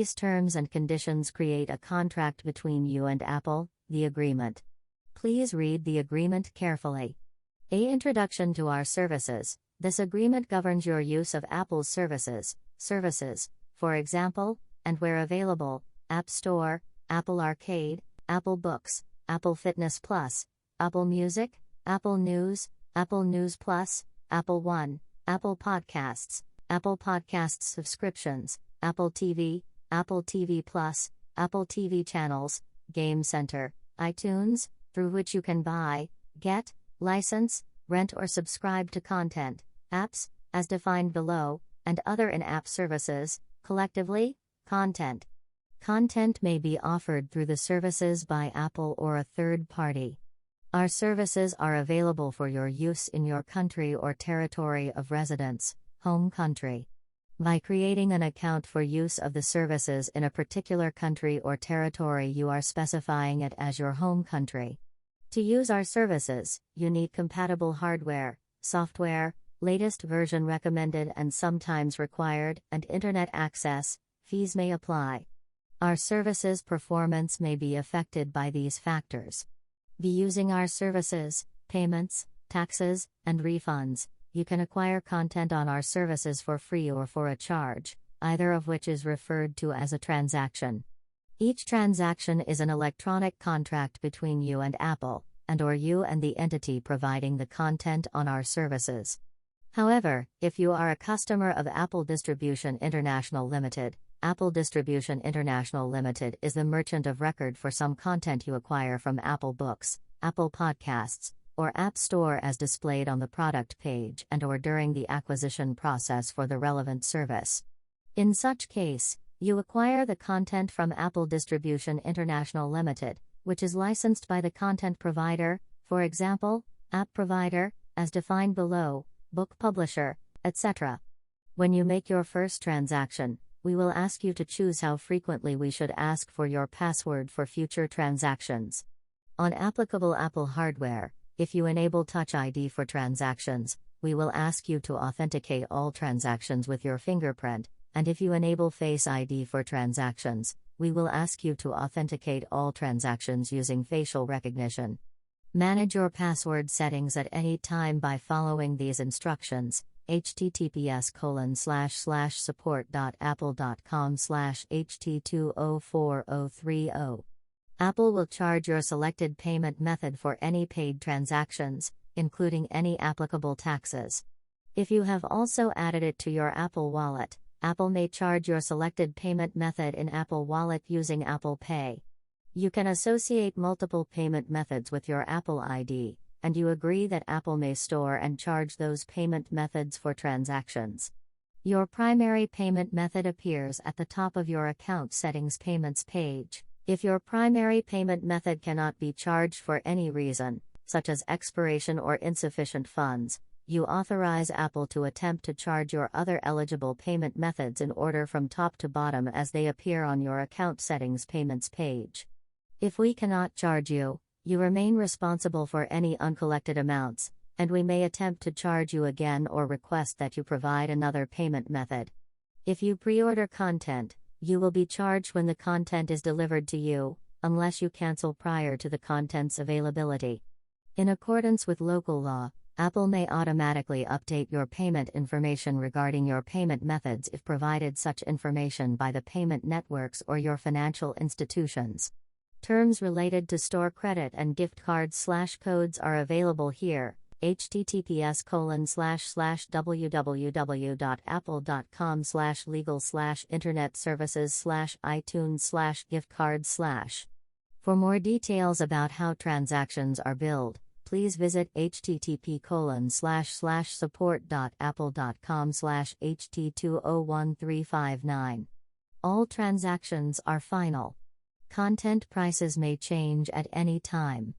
These terms and conditions create a contract between you and Apple, the agreement. Please read the agreement carefully. Introduction to our services. This agreement governs your use of Apple's services, for example, and where available, App Store, Apple Arcade, Apple Books, Apple Fitness Plus, Apple Music, Apple News Plus, Apple One, Apple Podcasts subscriptions, Apple TV Plus, Apple TV channels, Game Center, iTunes, through which you can buy, get, license, rent or subscribe to content, apps, as defined below, and other in-app services, collectively, content. Content may be offered through the services by Apple or a third party. Our services are available for your use in your country or territory of residence, home country. By creating an account for use of the services in a particular country or territory, you are specifying it as your home country. To use our services, you need compatible hardware, software, latest version recommended and sometimes required, and internet access. Fees may apply. Our services' performance may be affected by these factors. By using our services, payments, taxes, and refunds, you can acquire content on our services for free or for a charge, either of which is referred to as a transaction. Each transaction is an electronic contract between you and Apple, and/or you and the entity providing the content on our services. However, if you are a customer of Apple Distribution International Limited, Apple Distribution International Limited is the merchant of record for some content you acquire from Apple Books, Apple Podcasts, or App Store as displayed on the product page and/or during the acquisition process for the relevant service. In such case, you acquire the content from Apple Distribution International Limited, which is licensed by the content provider, for example, app provider, as defined below, book publisher, etc. When you make your first transaction, we will ask you to choose how frequently we should ask for your password for future transactions. On applicable Apple hardware, if you enable Touch ID for transactions, we will ask you to authenticate all transactions with your fingerprint, and if you enable Face ID for transactions, we will ask you to authenticate all transactions using facial recognition. Manage your password settings at any time by following these instructions. https://support.apple.com/ht204030. Apple will charge your selected payment method for any paid transactions, including any applicable taxes. If you have also added it to your Apple Wallet, Apple may charge your selected payment method in Apple Wallet using Apple Pay. You can associate multiple payment methods with your Apple ID, and you agree that Apple may store and charge those payment methods for transactions. Your primary payment method appears at the top of your account settings payments page. If your primary payment method cannot be charged for any reason, such as expiration or insufficient funds, you authorize Apple to attempt to charge your other eligible payment methods in order from top to bottom as they appear on your account settings payments page. If we cannot charge you, you remain responsible for any uncollected amounts, and we may attempt to charge you again or request that you provide another payment method. If you pre-order content, you will be charged when the content is delivered to you, unless you cancel prior to the content's availability. In accordance with local law, Apple may automatically update your payment information regarding your payment methods if provided such information by the payment networks or your financial institutions. Terms related to store credit and gift cards/codes are available here. https://www.apple.com/legal/internet services/itunes/gift cards/. For more details about how transactions are billed, please visit http://support.apple.com/ht201359. All transactions are final. Content prices may change at any time.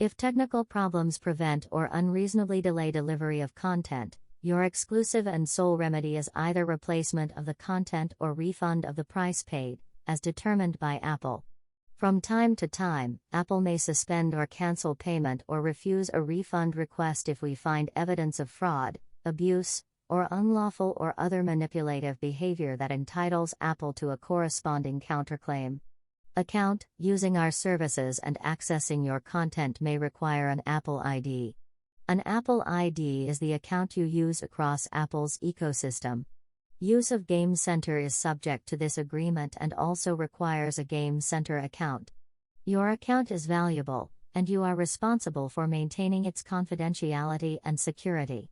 If technical problems prevent or unreasonably delay delivery of content, your exclusive and sole remedy is either replacement of the content or refund of the price paid, as determined by Apple. From time to time, Apple may suspend or cancel payment or refuse a refund request if we find evidence of fraud, abuse, or unlawful or other manipulative behavior that entitles Apple to a corresponding counterclaim. Account: using our services and accessing your content may require an Apple ID. An Apple ID is the account you use across Apple's ecosystem. Use of Game Center is subject to this agreement and also requires a Game Center account. Your account is valuable, and you are responsible for maintaining its confidentiality and security.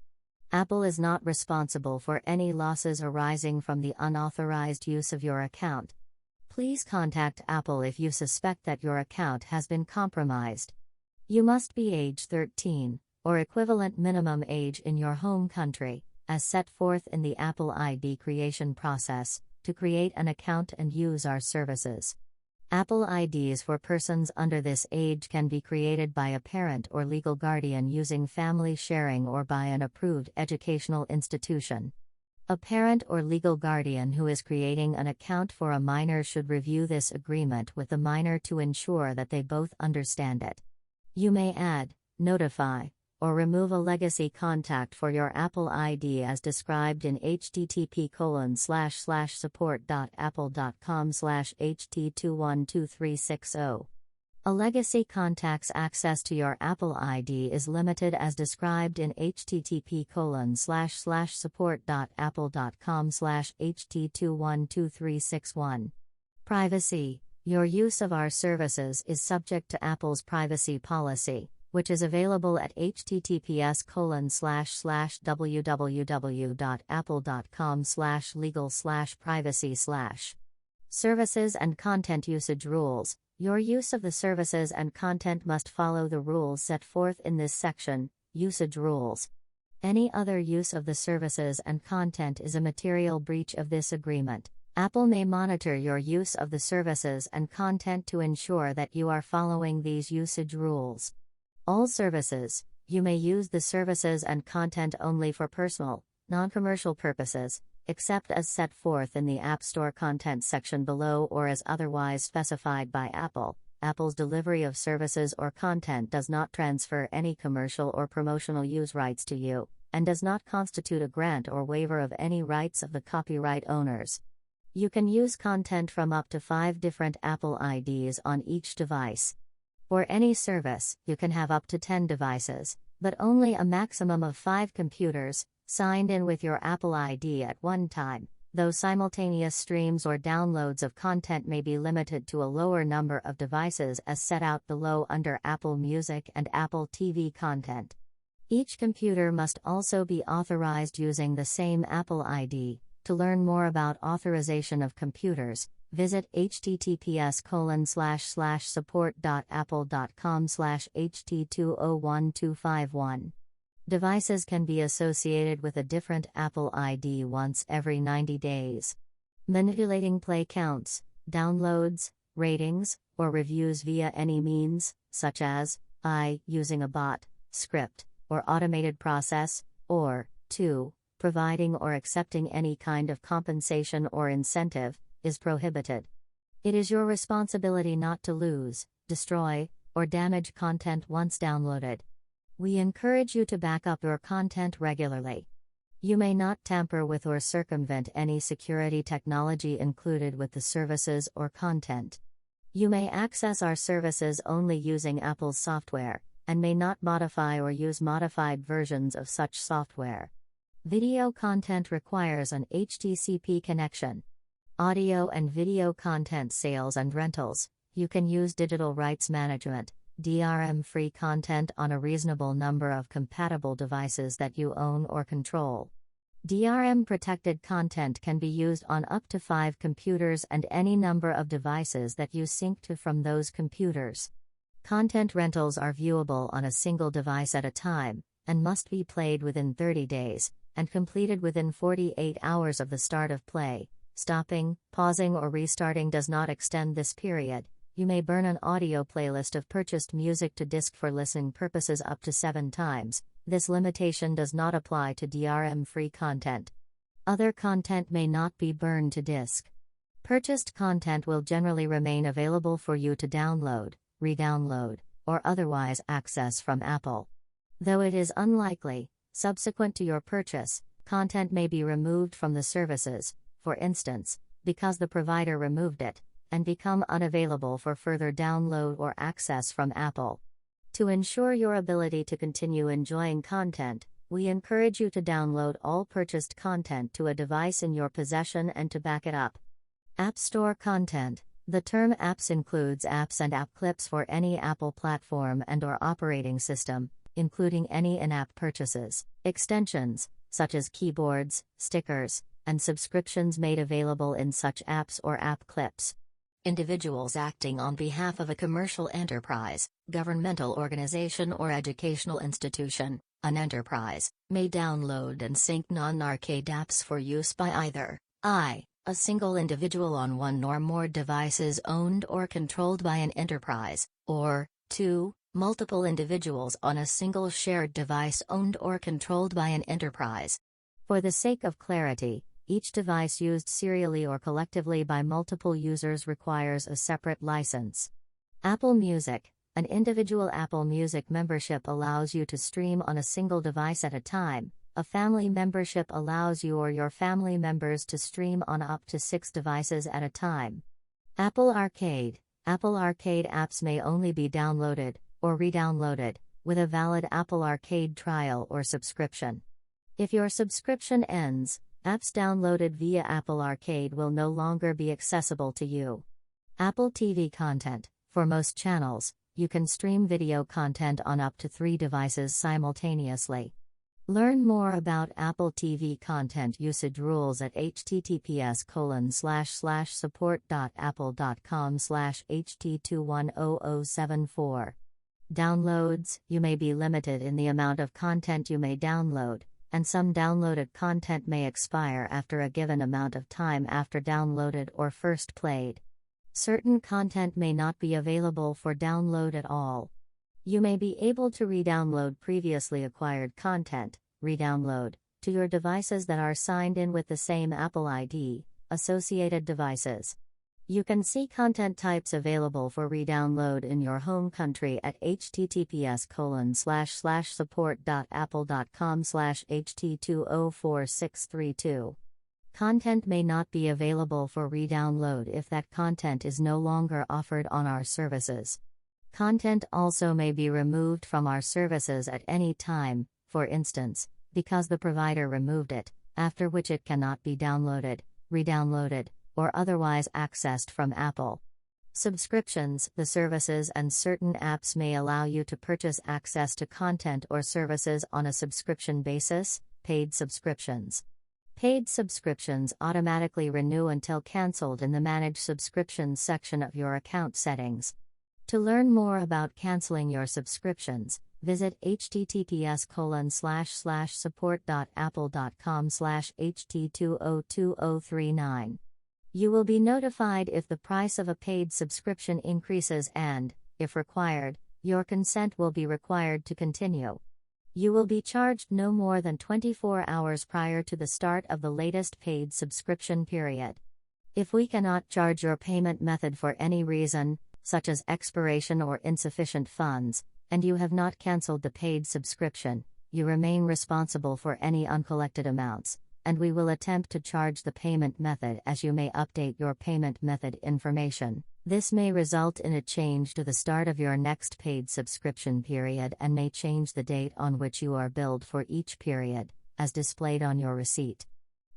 Apple is not responsible for any losses arising from the unauthorized use of your account. Please contact Apple if you suspect that your account has been compromised. You must be age 13, or equivalent minimum age in your home country, as set forth in the Apple ID creation process, to create an account and use our services. Apple IDs for persons under this age can be created by a parent or legal guardian using family sharing or by an approved educational institution. A parent or legal guardian who is creating an account for a minor should review this agreement with the minor to ensure that they both understand it. You may add, notify, or remove a legacy contact for your Apple ID as described in http://support.apple.com/ht212360. A legacy contact's access to your Apple ID is limited as described in http://support.apple.com/ht212361. Privacy: your use of our services is subject to Apple's privacy policy, which is available at https://www.apple.com/legal/privacy/. Services and content usage rules. Your use of the services and content must follow the rules set forth in this section, Usage Rules. Any other use of the services and content is a material breach of this agreement. Apple may monitor your use of the services and content to ensure that you are following these usage rules. All services: you may use the services and content only for personal, non-commercial purposes, except as set forth in the App Store content section below or as otherwise specified by Apple. Apple's delivery of services or content does not transfer any commercial or promotional use rights to you, and does not constitute a grant or waiver of any rights of the copyright owners. You can use content from up to 5 different Apple IDs on each device. For any service, you can have up to 10 devices, but only a maximum of 5 computers signed in with your Apple ID at one time, though simultaneous streams or downloads of content may be limited to a lower number of devices as set out below under Apple Music and Apple TV content. Each computer must also be authorized using the same Apple ID. To learn more about authorization of computers, visit https://support.apple.com/ht201251. Devices can be associated with a different Apple ID once every 90 days. Manipulating play counts, downloads, ratings, or reviews via any means, such as using a bot, script, or automated process, or 2. providing or accepting any kind of compensation or incentive, is prohibited. It is your responsibility not to lose, destroy, or damage content once downloaded. We encourage you to back up your content regularly. You may not tamper with or circumvent any security technology included with the services or content. You may access our services only using Apple's software, and may not modify or use modified versions of such software. Video content requires an HTTP connection. Audio and video content sales and rentals. You can use digital rights management, DRM-free content on a reasonable number of compatible devices that you own or control. DRM-protected content can be used on up to 5 computers and any number of devices that you sync to from those computers. Content rentals are viewable on a single device at a time, and must be played within 30 days, and completed within 48 hours of the start of play. Stopping, pausing or restarting does not extend this period. You may burn an audio playlist of purchased music to disk for listening purposes up to 7 times. This limitation does not apply to DRM-free content. Other content may not be burned to disk. Purchased content will generally remain available for you to download, re-download, or otherwise access from Apple. Though it is unlikely, subsequent to your purchase, Content may be removed from the services, for instance, because the provider removed it, and become unavailable for further download or access from Apple. To ensure your ability to continue enjoying content, we encourage you to download all purchased content to a device in your possession and to back it up. App Store content. The term apps includes apps and app clips for any Apple platform and/or operating system, including any in-app purchases, extensions, such as keyboards, stickers, and subscriptions made available in such apps or app clips. Individuals acting on behalf of a commercial enterprise, governmental organization or educational institution, an enterprise, may download and sync non-arcade apps for use by either a single individual on one or more devices owned or controlled by an enterprise, or 2. Multiple individuals on a single shared device owned or controlled by an enterprise. For the sake of clarity, each device used serially or collectively by multiple users requires a separate license. Apple Music. An individual Apple Music membership allows you to stream on a single device at a time. A family membership allows you or your family members to stream on up to 6 devices at a time. Apple Arcade. Apple Arcade apps may only be downloaded, or re-downloaded, with a valid Apple Arcade trial or subscription. If your subscription ends, apps downloaded via Apple Arcade will no longer be accessible to you. Apple TV content. For most channels, you can stream video content on up to 3 devices simultaneously. Learn more about Apple TV content usage rules at https://support.apple.com/ht210074. Downloads. You may be limited in the amount of content you may download, and some downloaded content may expire after a given amount of time after downloaded or first played. Certain content may not be available for download at all. You may be able to re-download previously acquired content, re-download, to your devices that are signed in with the same Apple ID, associated devices. You can see content types available for re-download in your home country at https://support.apple.com/ht204632. Content may not be available for re-download if that content is no longer offered on our services. Content also may be removed from our services at any time, for instance, because the provider removed it, after which it cannot be downloaded, re-downloaded, or otherwise accessed from Apple. Subscriptions. The services and certain apps may allow you to purchase access to content or services on a subscription basis. Paid subscriptions. Paid subscriptions automatically renew until cancelled in the Manage Subscriptions section of your account settings. To learn more about canceling your subscriptions, visit https://support.apple.com/ht202039. You will be notified if the price of a paid subscription increases and, if required, your consent will be required to continue. You will be charged no more than 24 hours prior to the start of the latest paid subscription period. If we cannot charge your payment method for any reason, such as expiration or insufficient funds, and you have not cancelled the paid subscription, you remain responsible for any uncollected amounts, and we will attempt to charge the payment method as you may update your payment method information. This may result in a change to the start of your next paid subscription period and may change the date on which you are billed for each period, as displayed on your receipt.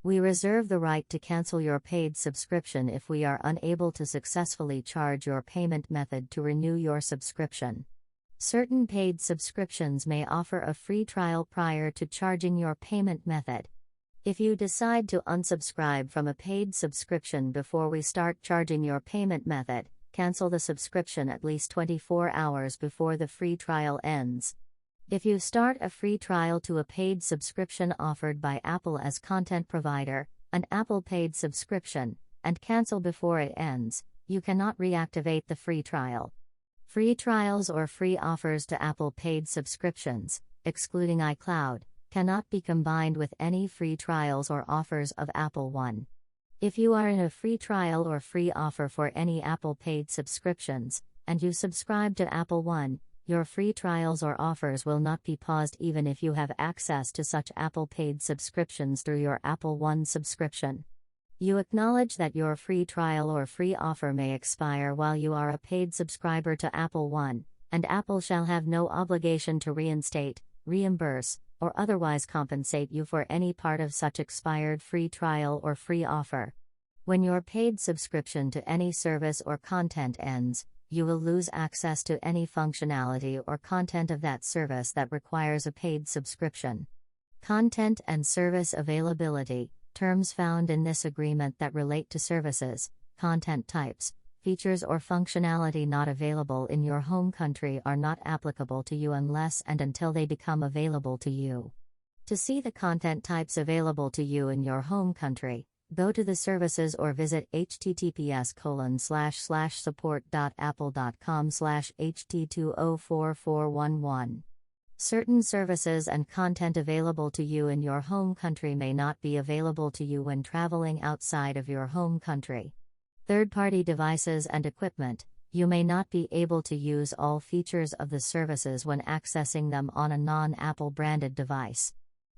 We reserve the right to cancel your paid subscription if we are unable to successfully charge your payment method to renew your subscription. Certain paid subscriptions may offer a free trial prior to charging your payment method. If you decide to unsubscribe from a paid subscription before we start charging your payment method, cancel the subscription at least 24 hours before the free trial ends. If you start a free trial to a paid subscription offered by Apple as content provider, an Apple paid subscription, and cancel before it ends, you cannot reactivate the free trial. Free trials or free offers to Apple paid subscriptions, excluding Icloud, cannot be combined with any free trials or offers of Apple One. If you are in a free trial or free offer for any Apple paid subscriptions, and you subscribe to Apple One, Your free trials or offers will not be paused even if you have access to such Apple paid subscriptions through your Apple One subscription. You acknowledge that your free trial or free offer may expire while you are a paid subscriber to Apple One, and Apple shall have no obligation to reinstate, reimburse, or otherwise compensate you for any part of such expired free trial or free offer. When your paid subscription to any service or content ends, you will lose access to any functionality or content of that service that requires a paid subscription. Content and service availability, terms found in this agreement that relate to services, content types, features or functionality not available in your home country are not applicable to you unless and until they become available to you. To see the content types available to you in your home country, go to the services or visit https://support.apple.com/ht204411. Certain services and content available to you in your home country may not be available to you when traveling outside of your home country. Third-party devices and equipment, you may not be able to use all features of the services when accessing them on a non-Apple branded device.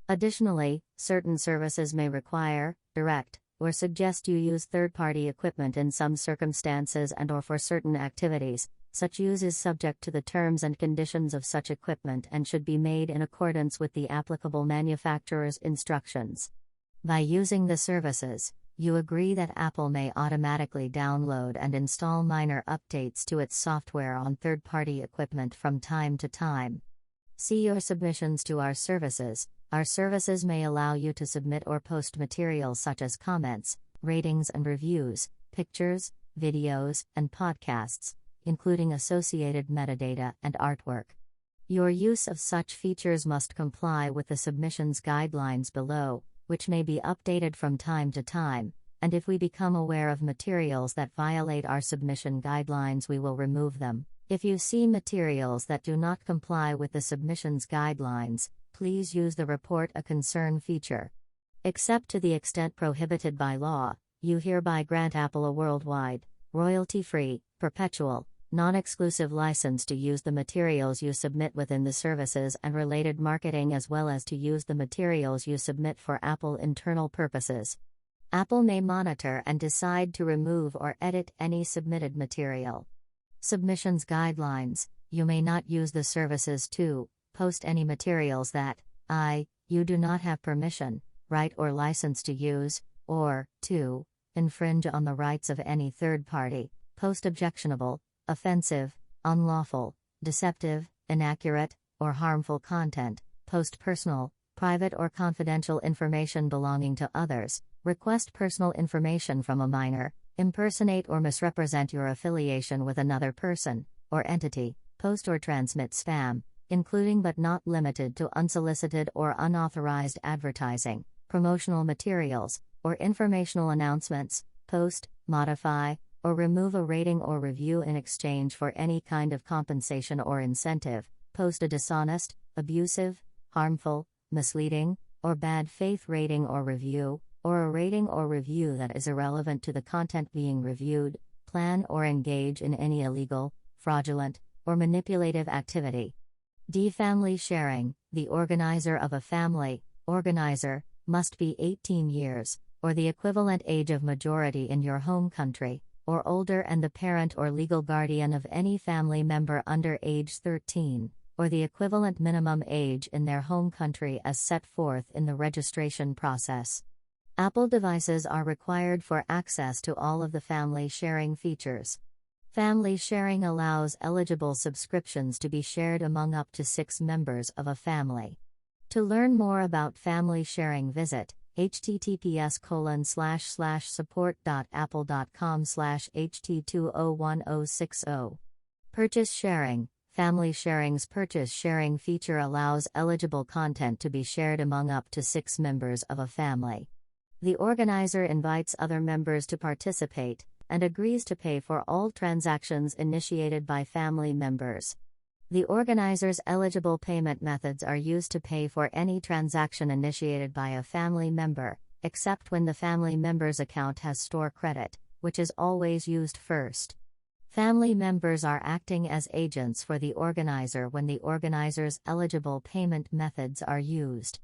Additionally, certain services may require, direct, or suggest you use third-party equipment in some circumstances and/or for certain activities. Such use is subject to the terms and conditions of such equipment and should be made in accordance with the applicable manufacturer's instructions. By using the services, you agree that Apple may automatically download and install minor updates to its software on third-party equipment from time to time. See your submissions to our services. Our services may allow you to submit or post materials such as comments, ratings and reviews, pictures, videos, and podcasts, including associated metadata and artwork. Your use of such features must comply with the submissions guidelines below, which may be updated from time to time, and if we become aware of materials that violate our submission guidelines, we will remove them. If you see materials that do not comply with the submissions guidelines, please use the Report a Concern feature. Except to the extent prohibited by law, you hereby grant Apple a worldwide, royalty-free, perpetual, non-exclusive license to use the materials you submit within the services and related marketing, as well as to use the materials you submit for Apple internal purposes. Apple may monitor and decide to remove or edit any submitted material. Submissions guidelines: you may not use the services to post any materials that you do not have permission, right, or license to use, or to infringe on the rights of any third party, post objectionable, offensive, unlawful, deceptive, inaccurate, or harmful content, post personal, private or confidential information belonging to others, request personal information from a minor, impersonate or misrepresent your affiliation with another person or entity, post or transmit spam, including but not limited to unsolicited or unauthorized advertising, promotional materials, or informational announcements, post, modify, or remove a rating or review in exchange for any kind of compensation or incentive, post a dishonest, abusive, harmful, misleading, or bad faith rating or review, or a rating or review that is irrelevant to the content being reviewed, plan or engage in any illegal, fraudulent, or manipulative activity. Family sharing: the organizer of a family, organizer, must be 18 years, or the equivalent age of majority in your home country, or older, and the parent or legal guardian of any family member under age 13, or the equivalent minimum age in their home country as set forth in the registration process. Apple devices are required for access to all of the family sharing features. Family sharing allows eligible subscriptions to be shared among up to 6 members of a family. To learn more about family sharing, visit https://support.apple.com/ht201060. Purchase sharing: family sharing's purchase sharing feature allows eligible content to be shared among up to 6 members of a family. The organizer invites other members to participate, and agrees to pay for all transactions initiated by family members. The organizer's eligible payment methods are used to pay for any transaction initiated by a family member, except when the family member's account has store credit, which is always used first. Family members are acting as agents for the organizer when the organizer's eligible payment methods are used.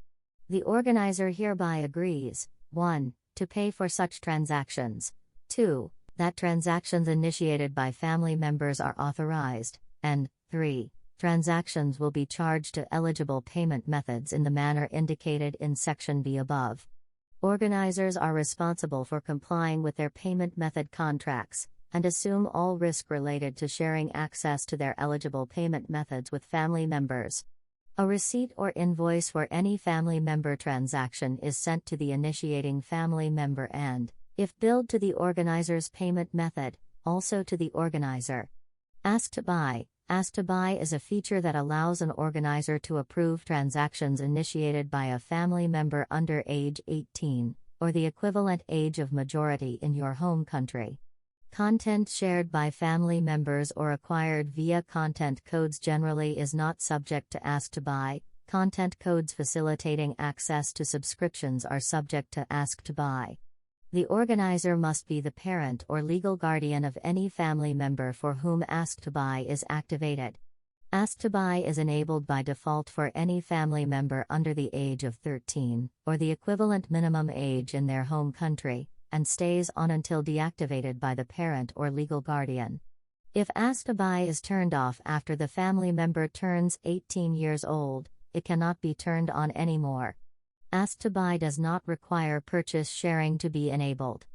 The organizer hereby agrees: 1. To pay for such transactions. 2. That transactions initiated by family members are authorized. And 3. Transactions will be charged to eligible payment methods in the manner indicated in Section B above. Organizers are responsible for complying with their payment method contracts, and assume all risk related to sharing access to their eligible payment methods with family members. A receipt or invoice for any family member transaction is sent to the initiating family member and, if billed to the organizer's payment method, also to the organizer. Ask to buy. Ask to buy is a feature that allows an organizer to approve transactions initiated by a family member under age 18, or the equivalent age of majority in your home country. Content shared by family members or acquired via content codes generally is not subject to Ask to Buy. Content codes facilitating access to subscriptions are subject to Ask to Buy. The organizer must be the parent or legal guardian of any family member for whom Ask to Buy is activated. Ask to Buy is enabled by default for any family member under the age of 13, or the equivalent minimum age in their home country, and stays on until deactivated by the parent or legal guardian. If Ask to Buy is turned off after the family member turns 18 years old, it cannot be turned on anymore. Ask to Buy does not require purchase sharing to be enabled.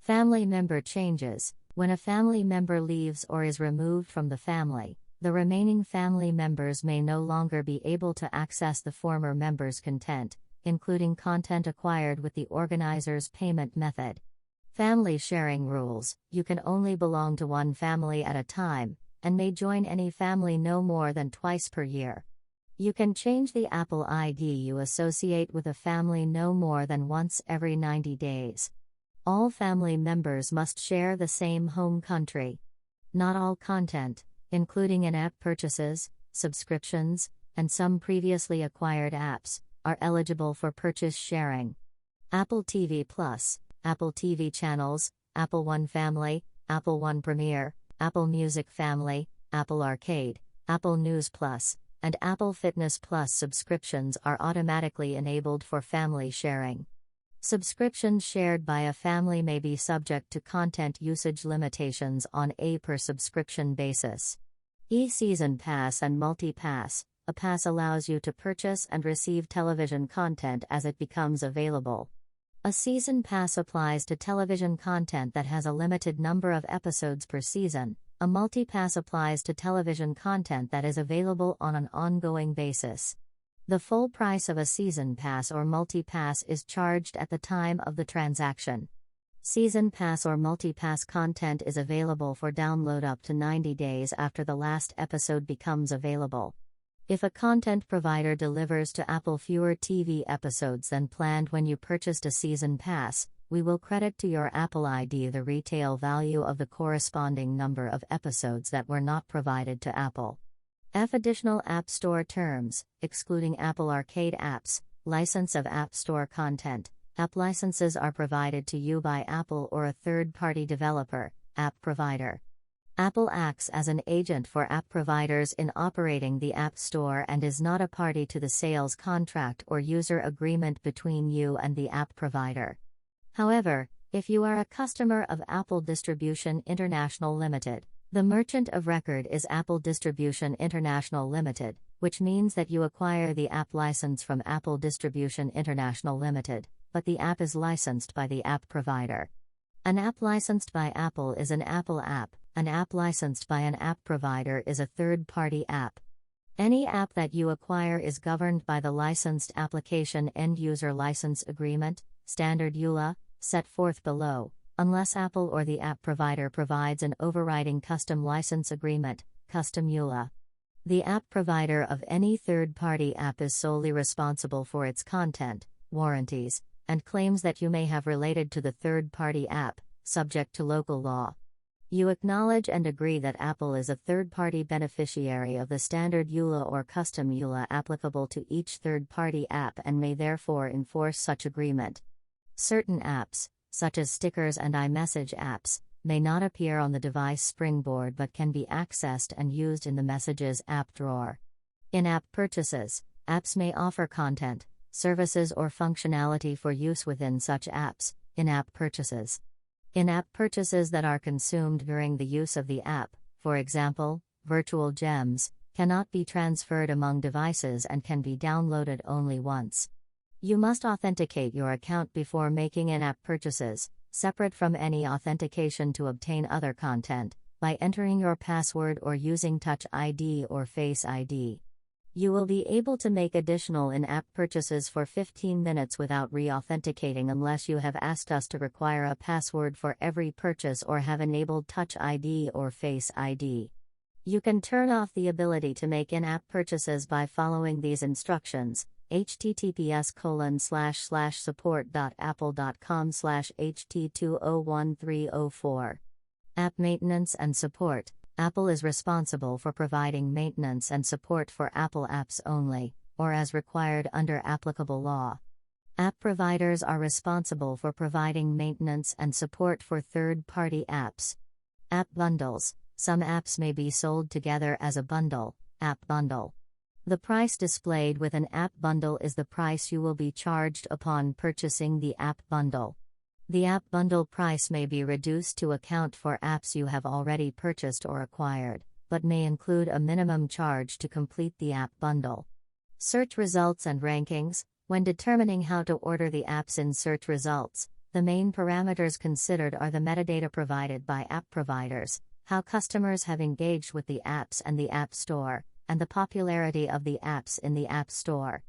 Family member changes. When a family member leaves or is removed from the family, the remaining family members may no longer be able to access the former member's content, including content acquired with the organizer's payment method. Family sharing rules: you can only belong to one family at a time, and may join any family no more than twice per year. You can change the Apple ID you associate with a family no more than once every 90 days. All family members must share the same home country. Not all content, including in-app purchases, subscriptions, and some previously acquired apps, are eligible for purchase sharing. Apple TV Plus, Apple TV Channels, Apple One Family, Apple One Premiere, Apple Music Family, Apple Arcade, Apple News Plus, and Apple Fitness Plus subscriptions are automatically enabled for family sharing. Subscriptions shared by a family may be subject to content usage limitations on a per-subscription basis. E-Season Pass and Multi-Pass. A pass allows you to purchase and receive television content as it becomes available. A season pass applies to television content that has a limited number of episodes per season. A multi-pass applies to television content that is available on an ongoing basis. The full price of a season pass or multi-pass is charged at the time of the transaction. Season pass or multi-pass content is available for download up to 90 days after the last episode becomes available. If a content provider delivers to Apple fewer TV episodes than planned when you purchased a season pass, we will credit to your Apple ID the retail value of the corresponding number of episodes that were not provided to Apple. Additional App Store terms, excluding Apple Arcade apps, license of App Store content. App licenses are provided to you by Apple or a third-party developer, app provider. Apple acts as an agent for app providers in operating the App Store and is not a party to the sales contract or user agreement between you and the app provider. However, if you are a customer of Apple Distribution International Limited, the merchant of record is Apple Distribution International Limited, which means that you acquire the app license from Apple Distribution International Limited, but the app is licensed by the app provider. An app licensed by Apple is an Apple app. An app licensed by an app provider is a third-party app. Any app that you acquire is governed by the Licensed Application End-User License Agreement, Standard EULA, set forth below, unless Apple or the app provider provides an overriding custom license agreement, custom EULA. The app provider of any third-party app is solely responsible for its content, warranties, and claims that you may have related to the third-party app, subject to local law. You acknowledge and agree that Apple is a third-party beneficiary of the standard EULA or custom EULA applicable to each third-party app and may therefore enforce such agreement. Certain apps, such as stickers and iMessage apps, may not appear on the device springboard but can be accessed and used in the Messages app drawer. In-app purchases. Apps may offer content, services or functionality for use within such apps. In-app purchases. In-app purchases that are consumed during the use of the app, for example, virtual gems, cannot be transferred among devices and can be downloaded only once. You must authenticate your account before making in-app purchases, separate from any authentication to obtain other content, by entering your password or using Touch ID or Face ID. You will be able to make additional in-app purchases for 15 minutes without re-authenticating unless you have asked us to require a password for every purchase or have enabled Touch ID or Face ID. You can turn off the ability to make in-app purchases by following these instructions: https://support.apple.com/ht201304. App maintenance and support. Apple is responsible for providing maintenance and support for Apple apps only, or as required under applicable law. App providers are responsible for providing maintenance and support for third-party apps. App bundles. Some apps may be sold together as a bundle, app bundle. The price displayed with an app bundle is the price you will be charged upon purchasing the app bundle. The app bundle price may be reduced to account for apps you have already purchased or acquired, but may include a minimum charge to complete the app bundle. Search results and rankings. When determining how to order the apps in search results, the main parameters considered are the metadata provided by app providers, how customers have engaged with the apps and the App Store, and the popularity of the apps in the App Store.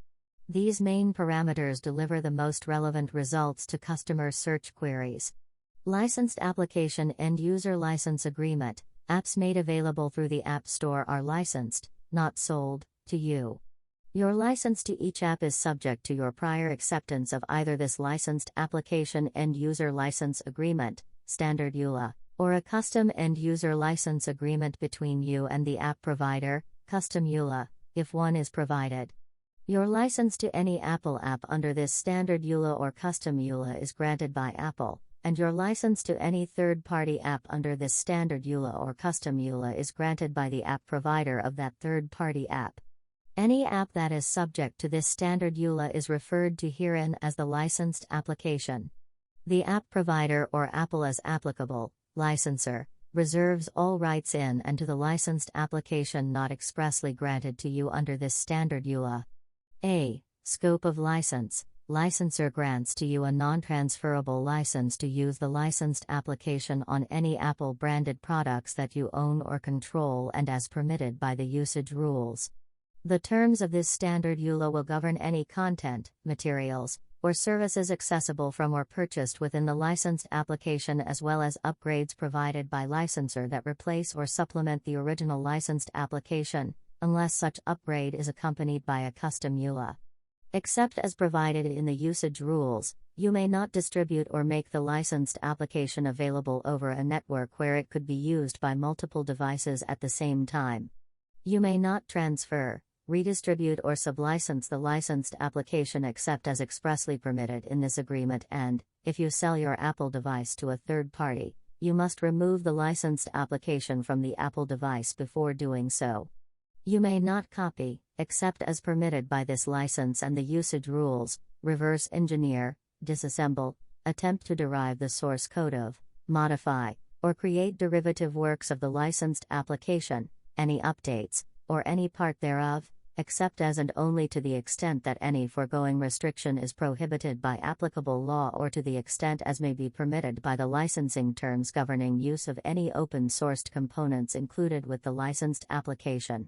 These main parameters deliver the most relevant results to customer search queries. Licensed application end-user license agreement. Apps made available through the App Store are licensed, not sold, to you. Your license to each app is subject to your prior acceptance of either this licensed application end-user license agreement, standard EULA, or a custom end-user license agreement between you and the app provider, custom EULA, if one is provided. Your license to any Apple app under this standard EULA or custom EULA is granted by Apple, and your license to any third-party app under this standard EULA or custom EULA is granted by the app provider of that third-party app. Any app that is subject to this standard EULA is referred to herein as the licensed application. The app provider or Apple as applicable, licensor, reserves all rights in and to the licensed application not expressly granted to you under this standard EULA. A. Scope of license. Licensor grants to you a non-transferable license to use the licensed application on any Apple-branded products that you own or control and as permitted by the usage rules. The terms of this standard EULA will govern any content, materials, or services accessible from or purchased within the licensed application as well as upgrades provided by licensor that replace or supplement the original licensed application, unless such upgrade is accompanied by a custom EULA. Except as provided in the usage rules, you may not distribute or make the licensed application available over a network where it could be used by multiple devices at the same time. You may not transfer, redistribute or sublicense the licensed application except as expressly permitted in this agreement and, if you sell your Apple device to a third party, you must remove the licensed application from the Apple device before doing so. You may not copy, except as permitted by this license and the usage rules, reverse engineer, disassemble, attempt to derive the source code of, modify, or create derivative works of the licensed application, any updates, or any part thereof, except as and only to the extent that any foregoing restriction is prohibited by applicable law or to the extent as may be permitted by the licensing terms governing use of any open-sourced components included with the licensed application.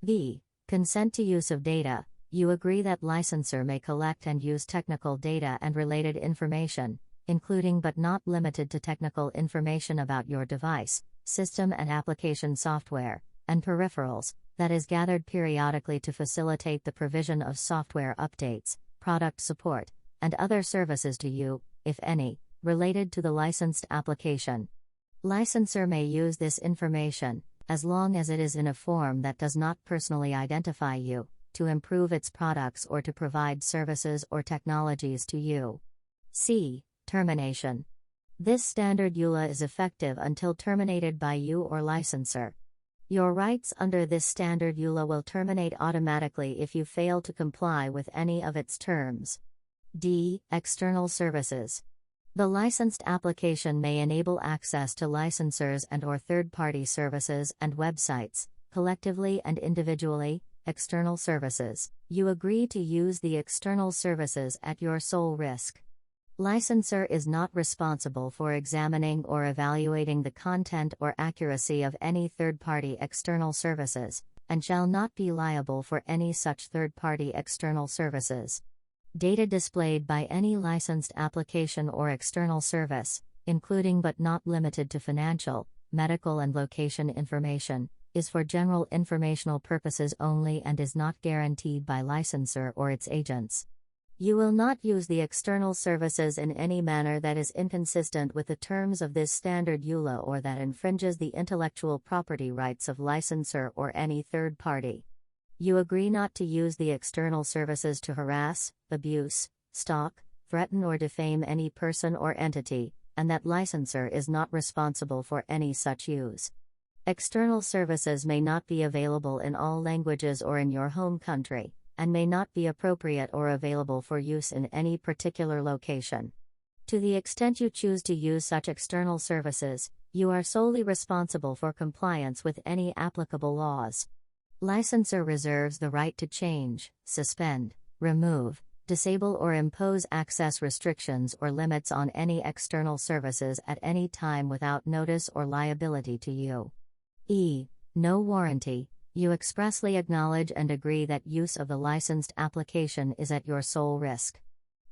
B. Consent to use of data. You agree that licensor may collect and use technical data and related information, including but not limited to technical information about your device, system and application software, and peripherals, that is gathered periodically to facilitate the provision of software updates, product support, and other services to you, if any, related to the licensed application. Licensor may use this information, as long as it is in a form that does not personally identify you, to improve its products or to provide services or technologies to you. C. Termination. This standard EULA is effective until terminated by you or licensor. Your rights under this standard EULA will terminate automatically if you fail to comply with any of its terms. D. External services. The licensed application may enable access to licensors and/or third-party services and websites, collectively and individually. External services. You agree to use the external services at your sole risk. Licensor is not responsible for examining or evaluating the content or accuracy of any third-party external services, and shall not be liable for any such third-party external services. Data displayed by any licensed application or external service, including but not limited to financial, medical and location information, is for general informational purposes only and is not guaranteed by licensor or its agents. You will not use the external services in any manner that is inconsistent with the terms of this standard EULA or that infringes the intellectual property rights of licensor or any third party. You agree not to use the external services to harass, abuse, stalk, threaten or defame any person or entity, and that licensor is not responsible for any such use. External services may not be available in all languages or in your home country, and may not be appropriate or available for use in any particular location. To the extent you choose to use such external services, you are solely responsible for compliance with any applicable laws. Licensor reserves the right to change, suspend, remove, disable or impose access restrictions or limits on any external services at any time without notice or liability to you. E. No warranty. You expressly acknowledge and agree that use of the licensed application is at your sole risk.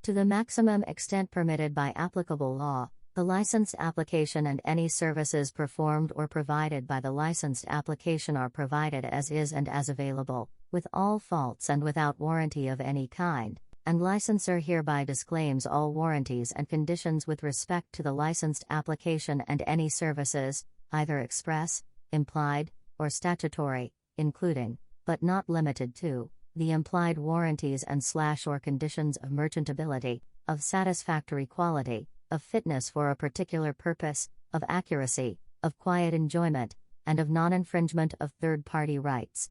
To the maximum extent permitted by applicable law, the licensed application and any services performed or provided by the licensed application are provided as is and as available, with all faults and without warranty of any kind, and licensor hereby disclaims all warranties and conditions with respect to the licensed application and any services, either express, implied, or statutory, including, but not limited to, the implied warranties and/or conditions of merchantability, of satisfactory quality, of fitness for a particular purpose, of accuracy, of quiet enjoyment, and of non-infringement of third-party rights.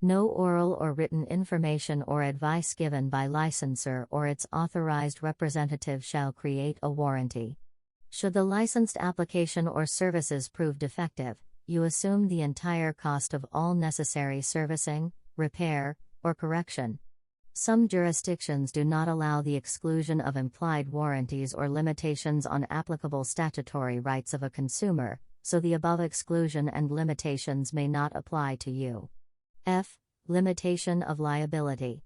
No oral or written information or advice given by licensor or its authorized representative shall create a warranty. Should the licensed application or services prove defective, you assume the entire cost of all necessary servicing, repair, or correction. Some jurisdictions do not allow the exclusion of implied warranties or limitations on applicable statutory rights of a consumer, so the above exclusion and limitations may not apply to you. F. Limitation of liability.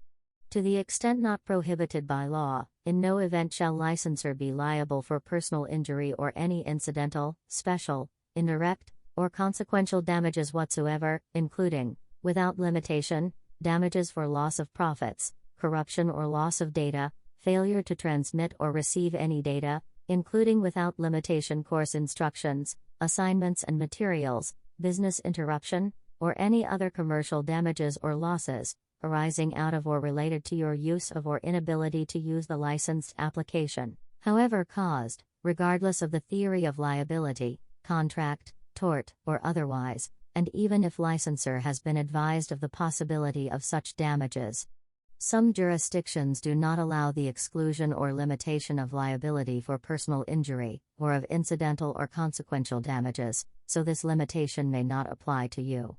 To the extent not prohibited by law, in no event shall licensor be liable for personal injury or any incidental, special, indirect, or consequential damages whatsoever, including, without limitation, damages for loss of profits, corruption or loss of data, failure to transmit or receive any data, including without limitation course instructions, assignments and materials, business interruption, or any other commercial damages or losses, arising out of or related to your use of or inability to use the licensed application, however caused, regardless of the theory of liability, contract, tort, or otherwise, and even if licensor has been advised of the possibility of such damages. Some jurisdictions do not allow the exclusion or limitation of liability for personal injury, or of incidental or consequential damages, so this limitation may not apply to you.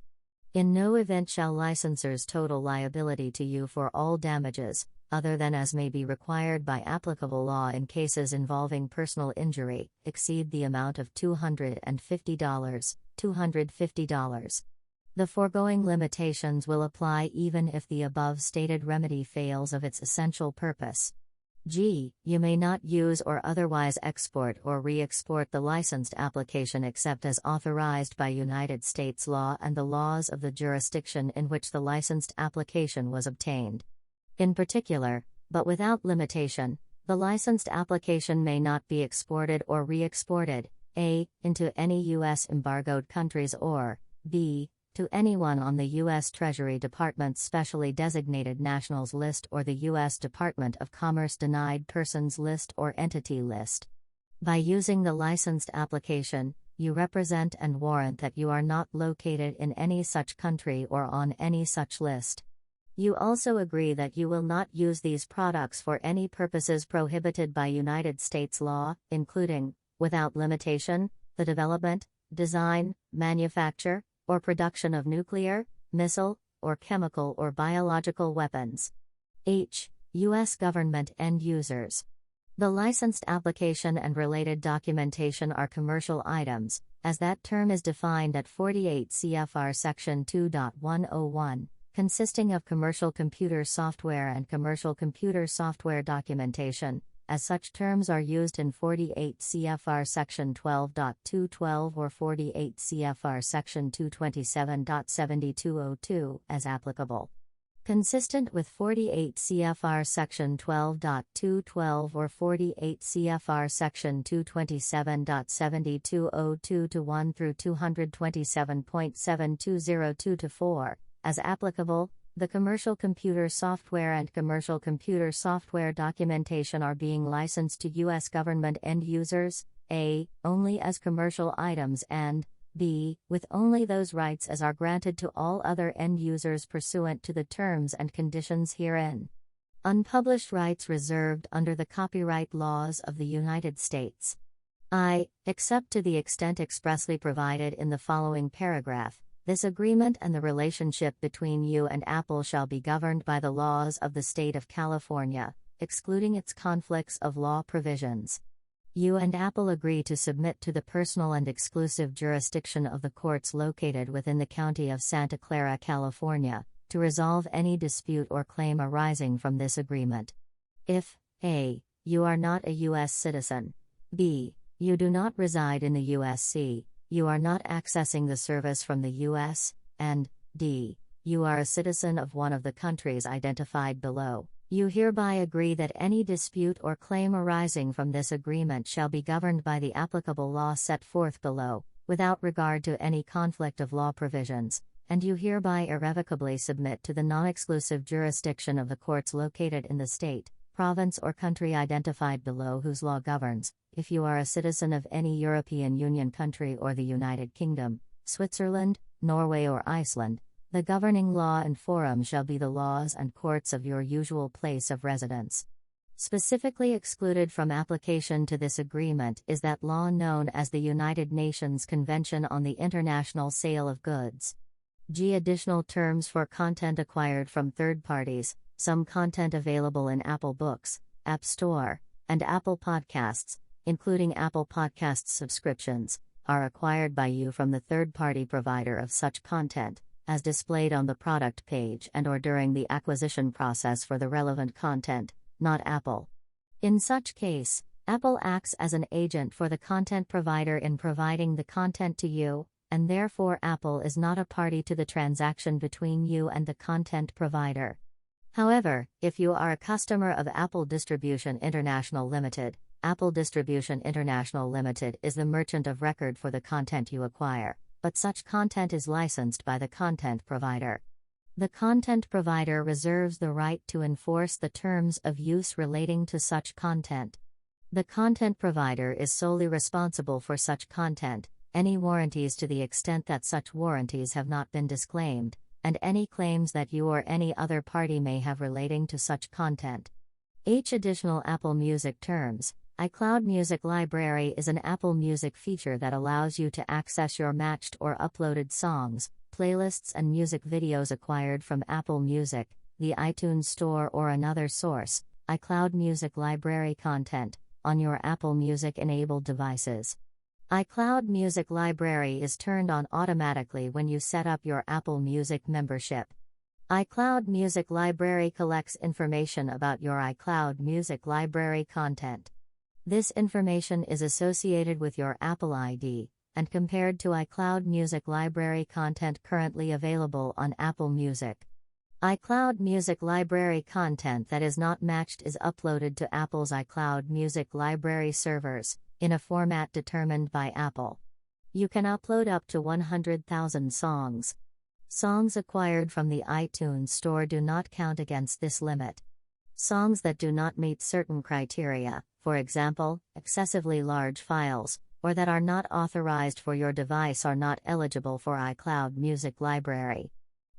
In no event shall licensor's total liability to you for all damages, other than as may be required by applicable law in cases involving personal injury, exceed the amount of $250. The foregoing limitations will apply even if the above stated remedy fails of its essential purpose. G. You may not use or otherwise export or re-export the licensed application except as authorized by United States law and the laws of the jurisdiction in which the licensed application was obtained. In particular, but without limitation, the licensed application may not be exported or re-exported, a. into any U.S. embargoed countries or, b. to anyone on the U.S. Treasury Department's specially designated nationals list or the U.S. Department of Commerce denied persons list or entity list. By using the licensed application, you represent and warrant that you are not located in any such country or on any such list. You also agree that you will not use these products for any purposes prohibited by United States law, including, without limitation, the development, design, manufacture, or production of nuclear, missile, or chemical or biological weapons. H. U.S. government end users. The licensed application and related documentation are commercial items, as that term is defined at 48 CFR Section 2.101, consisting of commercial computer software and commercial computer software documentation, as such terms are used in 48 CFR Section 12.212 or 48 CFR Section 227.7202 as applicable. Consistent with 48 CFR Section 12.212 or 48 CFR Section 227.7202 to 1 through 227.7202 to 4, as applicable, the commercial computer software and commercial computer software documentation are being licensed to U.S. government end users, A. only as commercial items and B. with only those rights as are granted to all other end users pursuant to the terms and conditions herein. Unpublished rights reserved under the copyright laws of the United States. I. Except to the extent expressly provided in the following paragraph, this agreement and the relationship between you and Apple shall be governed by the laws of the state of California, excluding its conflicts of law provisions. You and Apple agree to submit to the personal and exclusive jurisdiction of the courts located within the county of Santa Clara, California, to resolve any dispute or claim arising from this agreement. If A. You are not a U.S. citizen, B. You do not reside in the U.S.C., you are not accessing the service from the U.S., and D. You are a citizen of one of the countries identified below, you hereby agree that any dispute or claim arising from this agreement shall be governed by the applicable law set forth below, without regard to any conflict of law provisions, and you hereby irrevocably submit to the non-exclusive jurisdiction of the courts located in the state, province or country identified below whose law governs, if you are a citizen of any European Union country or the United Kingdom, Switzerland, Norway or Iceland, the governing law and forum shall be the laws and courts of your usual place of residence. Specifically excluded from application to this agreement is that law known as the United Nations Convention on the International Sale of Goods. G. Additional terms for content acquired from third parties, some content available in Apple Books, App Store, and Apple Podcasts, including Apple Podcasts subscriptions, are acquired by you from the third-party provider of such content, as displayed on the product page and or during the acquisition process for the relevant content, not Apple. In such case, Apple acts as an agent for the content provider in providing the content to you, and therefore Apple is not a party to the transaction between you and the content provider. However, if you are a customer of Apple Distribution International Limited, Apple Distribution International Limited is the merchant of record for the content you acquire, but such content is licensed by the content provider. The content provider reserves the right to enforce the terms of use relating to such content. The content provider is solely responsible for such content, any warranties to the extent that such warranties have not been disclaimed, and any claims that you or any other party may have relating to such content. H. Additional Apple Music terms. Icloud Music Library is an Apple Music feature that allows you to access your matched or uploaded songs, playlists and music videos acquired from Apple Music, the iTunes Store or another source, Icloud Music Library content, on your Apple Music-enabled devices. Icloud Music Library is turned on automatically when you set up your Apple Music membership. Icloud Music Library collects information about your Icloud Music Library content. This information is associated with your Apple ID, and compared to iCloud Music Library content currently available on Apple Music. iCloud Music Library content that is not matched is uploaded to Apple's iCloud Music Library servers, in a format determined by Apple. You can upload up to 100,000 songs. Songs acquired from the iTunes Store do not count against this limit. Songs that do not meet certain criteria, For example, excessively large files, or that are not authorized for your device are not eligible for iCloud Music Library.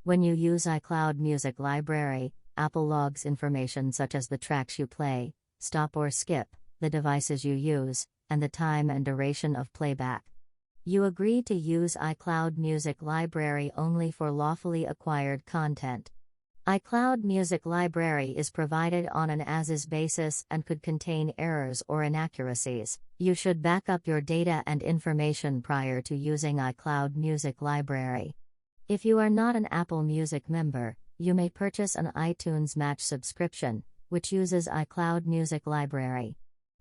When you use iCloud Music Library, Apple logs information such as the tracks you play, stop or skip, the devices you use, and the time and duration of playback. You agree to use iCloud Music Library only for lawfully acquired content. iCloud Music Library is provided on an as-is basis and could contain errors or inaccuracies. You should back up your data and information prior to using iCloud Music Library. If you are not an Apple Music member, you may purchase an iTunes Match subscription, which uses iCloud Music Library.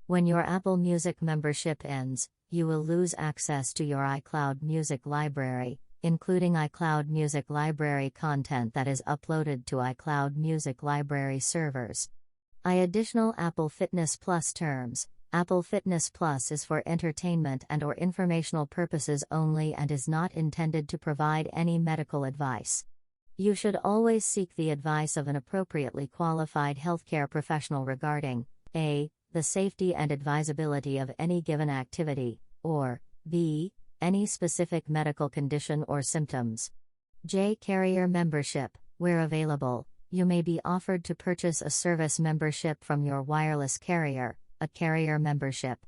When your Apple Music membership ends, you will lose access to your iCloud Music Library, including iCloud Music Library content that is uploaded to iCloud Music Library servers. Additional Apple Fitness Plus terms. Apple Fitness Plus is for entertainment and/or informational purposes only and is not intended to provide any medical advice. You should always seek the advice of an appropriately qualified healthcare professional regarding a. the safety and advisability of any given activity, or b. any specific medical condition or symptoms. J. Carrier membership. Where available, you may be offered to purchase a service membership from your wireless carrier, a carrier membership.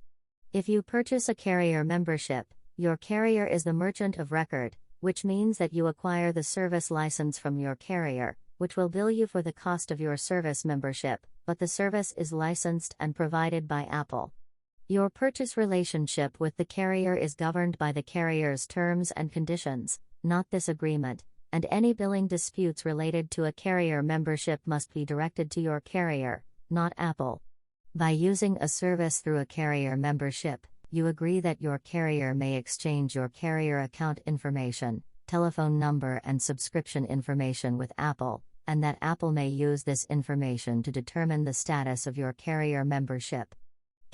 If you purchase a carrier membership, your carrier is the merchant of record, which means that you acquire the service license from your carrier, which will bill you for the cost of your service membership, but the service is licensed and provided by Apple. Your purchase relationship with the carrier is governed by the carrier's terms and conditions, not this agreement, and any billing disputes related to a carrier membership must be directed to your carrier, not Apple. By using a service through a carrier membership, you agree that your carrier may exchange your carrier account information, telephone number and subscription information with Apple, and that Apple may use this information to determine the status of your carrier membership.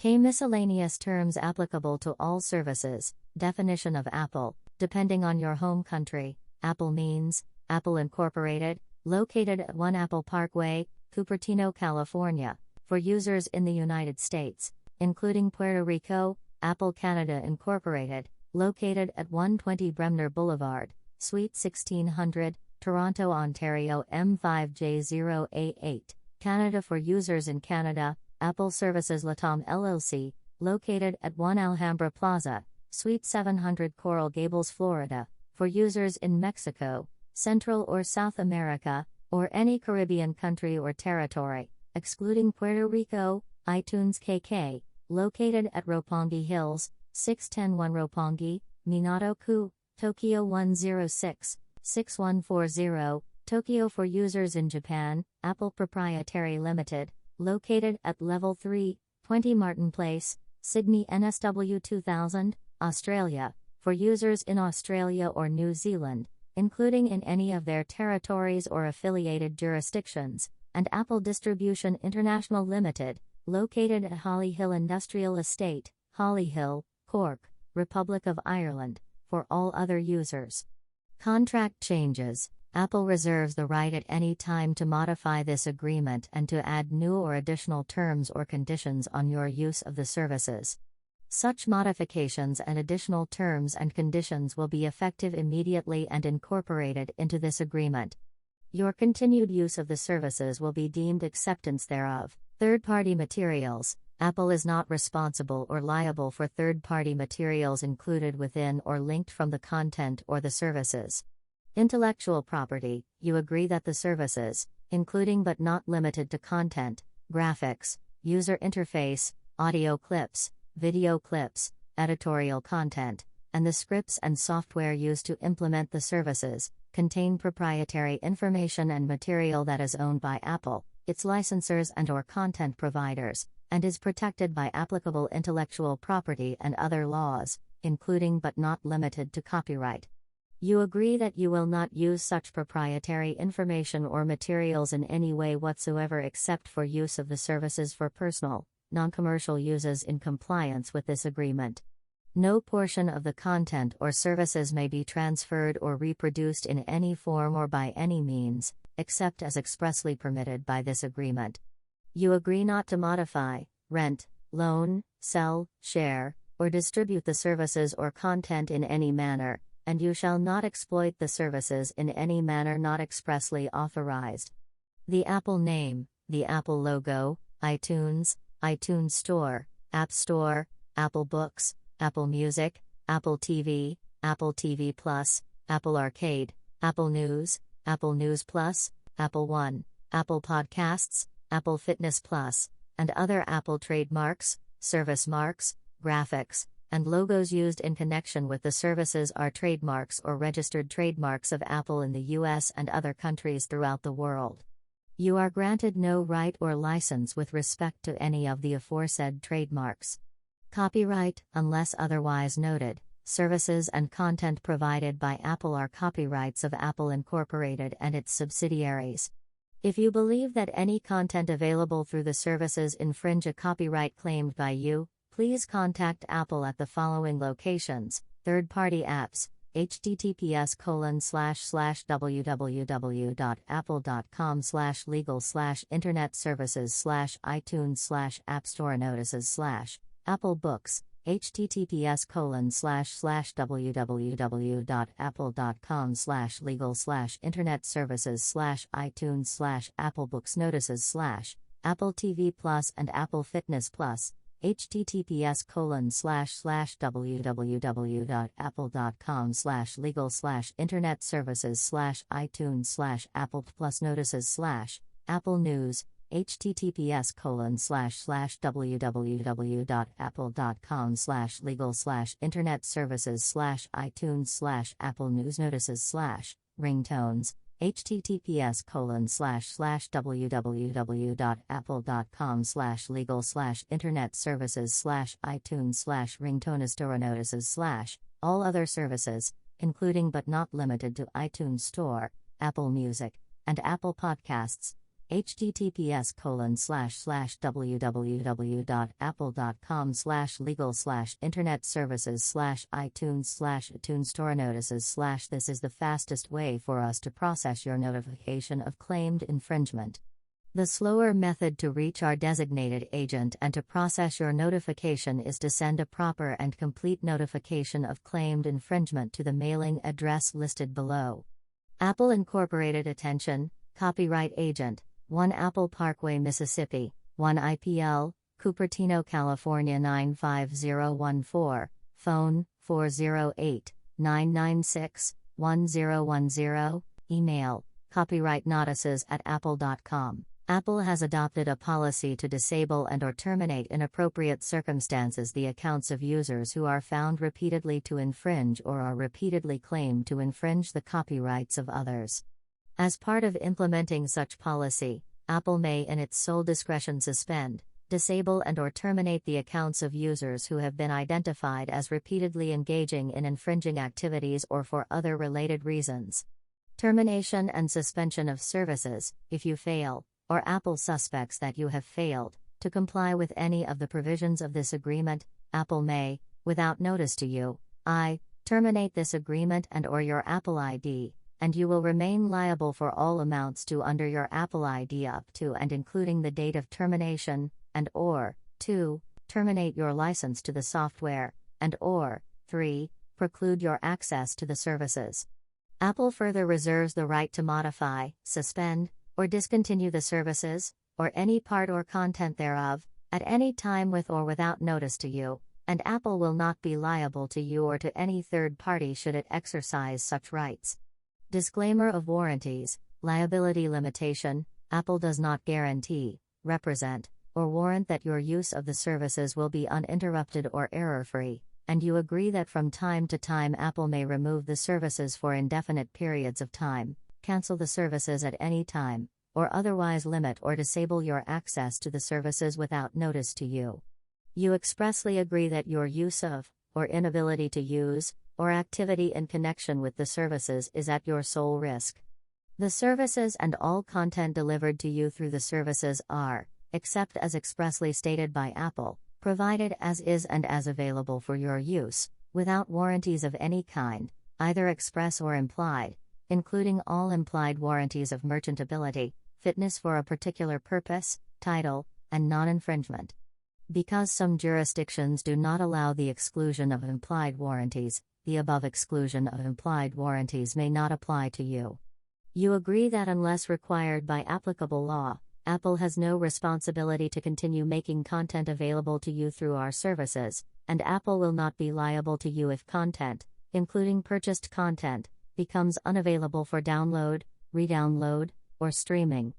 Miscellaneous terms applicable to all services. Definition of Apple. Depending on your home country, Apple means Apple Incorporated, located at 1 Apple Parkway, Cupertino, California. For users in the United States, including Puerto Rico, Apple Canada Incorporated, located at 120 Bremner Boulevard, Suite 1600, Toronto, Ontario M5J0A8. Canada. For users in Canada, Apple Services Latam LLC, located at 1 Alhambra Plaza, Suite 700, Coral Gables, Florida. For users in Mexico, Central or South America, or any Caribbean country or territory, excluding Puerto Rico, iTunes KK, located at Roppongi Hills, 6101 Roppongi, Minato-ku, Tokyo 106-6140, Tokyo. For users in Japan, Apple Proprietary Limited, located at Level 3, 20 Martin Place, Sydney NSW 2000, Australia. For users in Australia or New Zealand, including in any of their territories or affiliated jurisdictions, and Apple Distribution International Limited, located at Holly Hill Industrial Estate, Holly Hill, Cork, Republic of Ireland. For all other users. Contract changes. Apple reserves the right at any time to modify this agreement and to add new or additional terms or conditions on your use of the services. Such modifications and additional terms and conditions will be effective immediately and incorporated into this agreement. Your continued use of the services will be deemed acceptance thereof. Third-party materials. Apple is not responsible or liable for third-party materials included within or linked from the content or the services. Intellectual property. You agree that the services, including but not limited to content, graphics, user interface, audio clips, video clips, editorial content, and the scripts and software used to implement the services, contain proprietary information and material that is owned by Apple, its licensors and/or content providers, and is protected by applicable intellectual property and other laws, including but not limited to copyright. You agree that you will not use such proprietary information or materials in any way whatsoever except for use of the services for personal, non-commercial uses in compliance with this agreement. No portion of the content or services may be transferred or reproduced in any form or by any means, except as expressly permitted by this agreement. You agree not to modify, rent, loan, sell, share, or distribute the services or content in any manner, and you shall not exploit the services in any manner not expressly authorized. The Apple name, the Apple logo, iTunes, iTunes Store, App Store, Apple Books, Apple Music, Apple TV, Apple TV Plus, Apple Arcade, Apple News, Apple News Plus, Apple One, Apple Podcasts, Apple Fitness Plus, and other Apple trademarks, service marks, graphics, and logos used in connection with the services are trademarks or registered trademarks of Apple in the U.S. and other countries throughout the world. You are granted no right or license with respect to any of the aforesaid trademarks. Copyright, unless otherwise noted, services and content provided by Apple are copyrights of Apple Incorporated and its subsidiaries. If you believe that any content available through the services infringe a copyright claimed by you, please contact Apple at the following locations: third-party apps, https://www.apple.com/legal/internet-services/iTunes/App Store notices/ Apple Books, https://www.apple.com/legal/internet-services/iTunes/Apple Books notices/ Apple TV Plus and Apple Fitness Plus, https://www.apple.com/legal/internet-services/iTunes/Apple Plus notices/ Apple News, https://www.apple.com/legal/internet-services/iTunes/Apple News notices/ ringtones, https://www.apple.com/legal/internet-services/iTunes/ringtone notices/ all other services, including but not limited to iTunes Store, Apple Music, and Apple Podcasts, https://www.apple.com/legal/internet-services/iTunes/iTunes Store notices/ This is the fastest way for us to process your notification of claimed infringement. The slower method to reach our designated agent and to process your notification is to send a proper and complete notification of claimed infringement to the mailing address listed below. Apple Incorporated. Attention, Copyright Agent, 1 Apple Parkway, Mississippi, 1 IPL, Cupertino, California 95014, phone 408-996-1010, email, copyrightnotices@apple.com. Apple has adopted a policy to disable and/or terminate in appropriate circumstances the accounts of users who are found repeatedly to infringe or are repeatedly claimed to infringe the copyrights of others. As part of implementing such policy, Apple may in its sole discretion suspend, disable and/or terminate the accounts of users who have been identified as repeatedly engaging in infringing activities or for other related reasons. Termination and suspension of services, if you fail, or Apple suspects that you have failed, to comply with any of the provisions of this agreement, Apple may, without notice to you, terminate this agreement and/or your Apple ID, and you will remain liable for all amounts due under your Apple ID up to and including the date of termination, and/or 2. Terminate your license to the software, and/or 3. Preclude your access to the services. Apple further reserves the right to modify, suspend, or discontinue the services, or any part or content thereof, at any time with or without notice to you, and Apple will not be liable to you or to any third party should it exercise such rights. Disclaimer of warranties, liability limitation: Apple does not guarantee, represent, or warrant that your use of the services will be uninterrupted or error-free, and you agree that from time to time Apple may remove the services for indefinite periods of time, cancel the services at any time, or otherwise limit or disable your access to the services without notice to you. You expressly agree that your use of, or inability to use, or activity in connection with the services is at your sole risk. The services and all content delivered to you through the services are, except as expressly stated by Apple, provided as is and as available for your use, without warranties of any kind, either express or implied, including all implied warranties of merchantability, fitness for a particular purpose, title, and non-infringement. Because some jurisdictions do not allow the exclusion of implied warranties, the above exclusion of implied warranties may not apply to you. You agree that unless required by applicable law, Apple has no responsibility to continue making content available to you through our services, and Apple will not be liable to you if content, including purchased content, becomes unavailable for download, redownload, or streaming.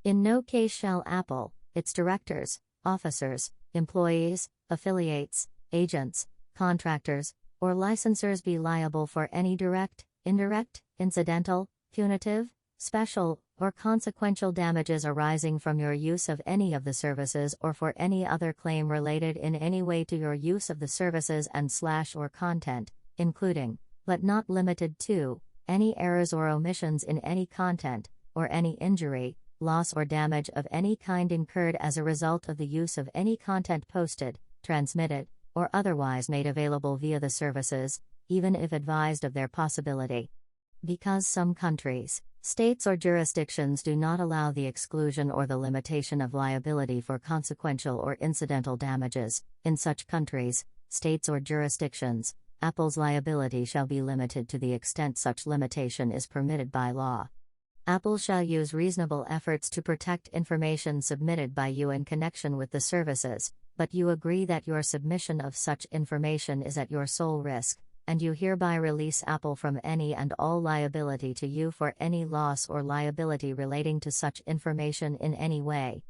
In no case shall Apple, its directors, officers, employees, affiliates, agents, contractors, or licensors be liable for any direct, indirect, incidental, punitive, special, or consequential damages arising from your use of any of the services or for any other claim related in any way to your use of the services and/or content, including, but not limited to, any errors or omissions in any content, or any injury, loss or damage of any kind incurred as a result of the use of any content posted, transmitted, or otherwise made available via the services, even if advised of their possibility. Because some countries, states or jurisdictions do not allow the exclusion or the limitation of liability for consequential or incidental damages, in such countries, states or jurisdictions, Apple's liability shall be limited to the extent such limitation is permitted by law. Apple shall use reasonable efforts to protect information submitted by you in connection with the services, but you agree that your submission of such information is at your sole risk, and you hereby release Apple from any and all liability to you for any loss or liability relating to such information in any way.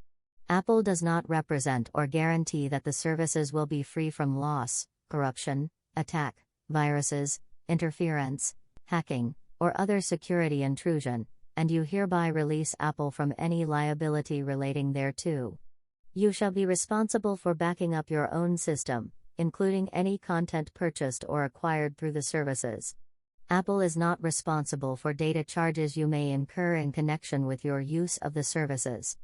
Apple does not represent or guarantee that the services will be free from loss, corruption, attack, viruses, interference, hacking, or other security intrusion, and you hereby release Apple from any liability relating thereto. You shall be responsible for backing up your own system, including any content purchased or acquired through the services. Apple is not responsible for data charges you may incur in connection with your use of the services.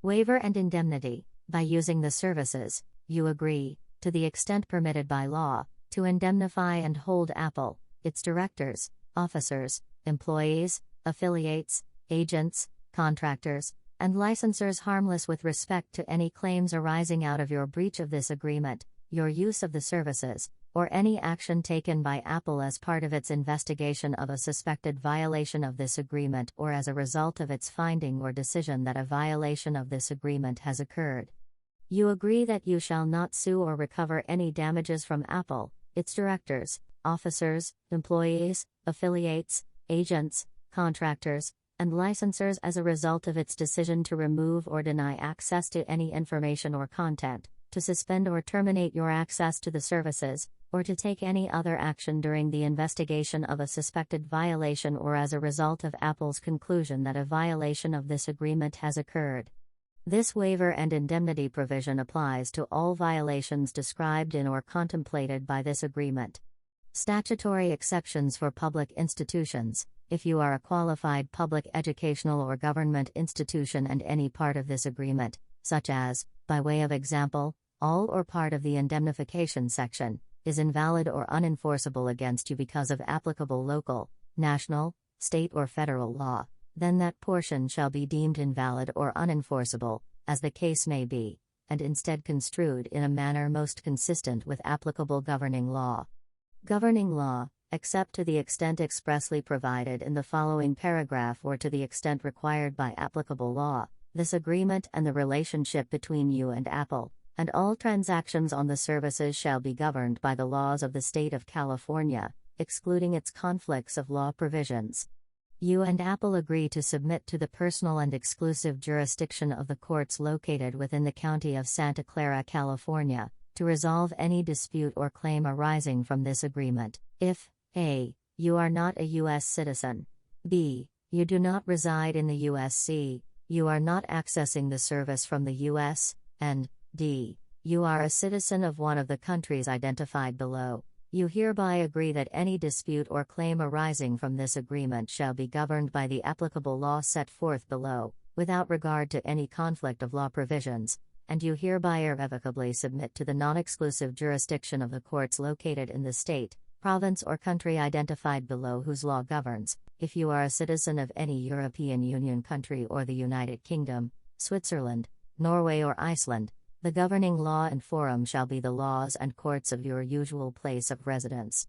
Waiver and indemnity. By using the services, you agree, to the extent permitted by law, to indemnify and hold Apple, its directors, officers, employees, affiliates, agents, contractors, and licensors harmless with respect to any claims arising out of your breach of this agreement, your use of the services, or any action taken by Apple as part of its investigation of a suspected violation of this agreement or as a result of its finding or decision that a violation of this agreement has occurred. You agree that you shall not sue or recover any damages from Apple, its directors, officers, employees, affiliates, agents, contractors, and licensors as a result of its decision to remove or deny access to any information or content, to suspend or terminate your access to the services, or to take any other action during the investigation of a suspected violation or as a result of Apple's conclusion that a violation of this agreement has occurred. This waiver and indemnity provision applies to all violations described in or contemplated by this agreement. Statutory exceptions for public institutions. If you are a qualified public educational or government institution and any part of this agreement, such as, by way of example, all or part of the indemnification section, is invalid or unenforceable against you because of applicable local, national, state or federal law, then that portion shall be deemed invalid or unenforceable, as the case may be, and instead construed in a manner most consistent with applicable governing law. Governing law, except to the extent expressly provided in the following paragraph or to the extent required by applicable law, this agreement and the relationship between you and Apple, and all transactions on the services shall be governed by the laws of the state of California, excluding its conflicts of law provisions. You and Apple agree to submit to the personal and exclusive jurisdiction of the courts located within the county of Santa Clara, California, to resolve any dispute or claim arising from this agreement, if a. You are not a U.S. citizen. B. You do not reside in the U.S. C. You are not accessing the service from the U.S. And D. You are a citizen of one of the countries identified below. You hereby agree that any dispute or claim arising from this agreement shall be governed by the applicable law set forth below, without regard to any conflict of law provisions, and you hereby irrevocably submit to the non-exclusive jurisdiction of the courts located in the state, province or country identified below whose law governs, if you are a citizen of any European Union country or the United Kingdom, Switzerland, Norway or Iceland, The governing law and forum shall be the laws and courts of your usual place of residence.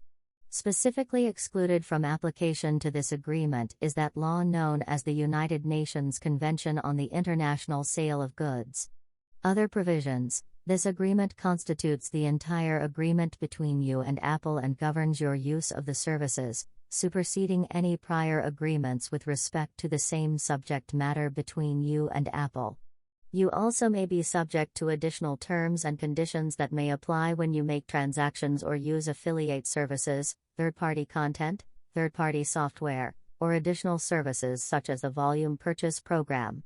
Specifically excluded from application to this agreement is that law known as the United Nations Convention on the International Sale of Goods. Other provisions. This agreement constitutes the entire agreement between you and Apple and governs your use of the services, superseding any prior agreements with respect to the same subject matter between you and Apple. You also may be subject to additional terms and conditions that may apply when you make transactions or use affiliate services, third-party content, third-party software, or additional services such as the volume purchase program.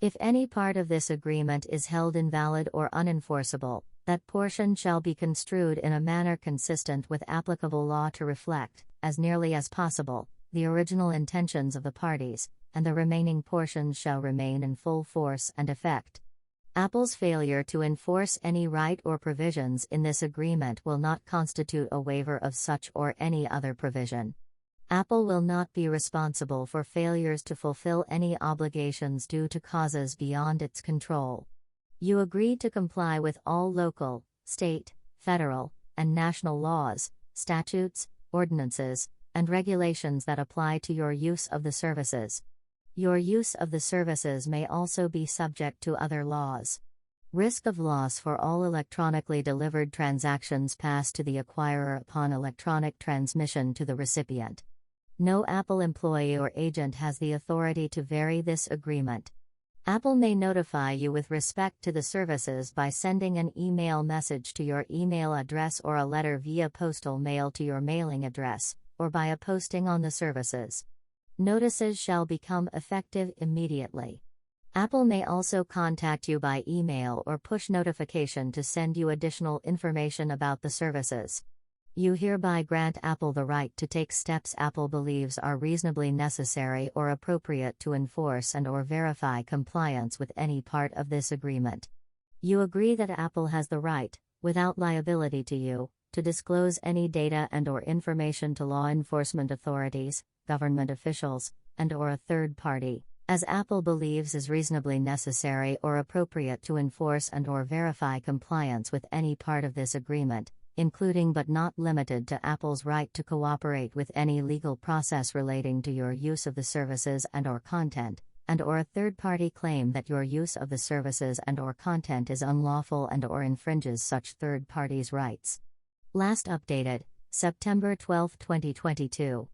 If any part of this agreement is held invalid or unenforceable, that portion shall be construed in a manner consistent with applicable law to reflect, as nearly as possible, the original intentions of the parties, and the remaining portions shall remain in full force and effect. Apple's failure to enforce any right or provisions in this agreement will not constitute a waiver of such or any other provision. Apple will not be responsible for failures to fulfill any obligations due to causes beyond its control. You agree to comply with all local, state, federal, and national laws, statutes, ordinances, and regulations that apply to your use of the services. Your use of the services may also be subject to other laws. Risk of loss for all electronically delivered transactions passed to the acquirer upon electronic transmission to the recipient. No Apple employee or agent has the authority to vary this agreement. Apple may notify you with respect to the services by sending an email message to your email address or a letter via postal mail to your mailing address, or by a posting on the services. Notices shall become effective immediately. Apple may also contact you by email or push notification to send you additional information about the services. You hereby grant Apple the right to take steps Apple believes are reasonably necessary or appropriate to enforce and/or verify compliance with any part of this agreement. You agree that Apple has the right, without liability to you, to disclose any data and/or information to law enforcement authorities, government officials, and/or a third party, as Apple believes is reasonably necessary or appropriate to enforce and/or verify compliance with any part of this agreement, including but not limited to Apple's right to cooperate with any legal process relating to your use of the services and/or content, and/or a third-party claim that your use of the services and/or content is unlawful and/or infringes such third parties' rights. Last updated, September 12, 2022.